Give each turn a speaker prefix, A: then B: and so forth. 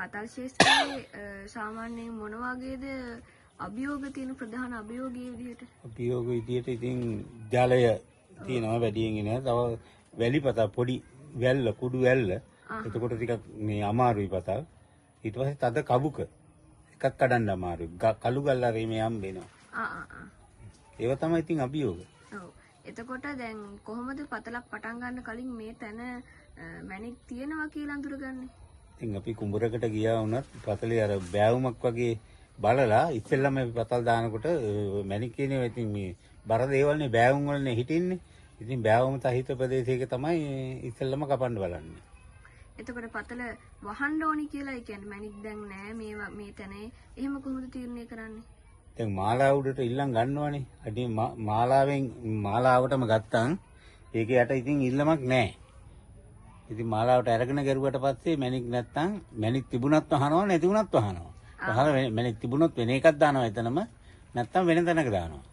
A: පතල් ශාස්ත්‍රයේ සාමාන්‍යයෙන් මොන වගේද අභියෝග තියෙන ප්‍රධාන අභියෝගයේ විදිහට?
B: අභියෝග විදිහට ඉතින් ජලය තියෙනවා වැඩියෙන් එන. තව වැලි පතල් පොඩි වැල්ල කුඩු වැල්ල. එතකොට ටිකක් මේ අමාරුයි පතල්. ඊට පස්සේ තද කබුක එකක් කඩන්න අමාරුයි. කළු ගල් අරේ මේ හම්බෙනවා. ඒව තමයි ඉතින් අභියෝග.
A: ඔව්. එතකොට දැන් කොහොමද පතලක් පටන් ගන්න කලින් මේ තැන මැණික් තියෙනවා කියලා අඳුරගන්නේ?
B: ඉතින් අපි කුඹරකට ගියා වුණත් පතලේ අර බෑවුමක් වගේ බලලා ඉස්සෙල්ලාම අපි පතල් දානකොට මැණික් කියනවා ඉතින් මේ බර දේවල්නේ බෑවුම් වලනේ හිටින්නේ. ඉතින් බෑවුම සහිත ප්‍රදේශයක තමයි ඉස්සෙල්ලාම කපන්න බලන්නේ.
A: එතකොට පතල වහන්න ඕනි කියලා ඒ කියන්නේ මැණික් දැන් නෑ මේ තැනේ. එහෙම කොහොමද තීරණය කරන්නේ?
B: දැන් මාලාව උඩට ඉල්ලන් ගන්නවනේ. අඩි මාලාවටම ගත්තන් ඒකේ යට ඉතින් ඉල්ලමක් නැහැ. ඉතින් මාලාවට අරගෙන ගරුවට පස්සේ මැණික් නැත්තම් මැණික් තිබුණත් වහනවා නැති වුණත් වහනවා. වහලා මැණික් තිබුණොත් වෙන එකක් දානවා එතනම නැත්තම් වෙන තැනක දානවා.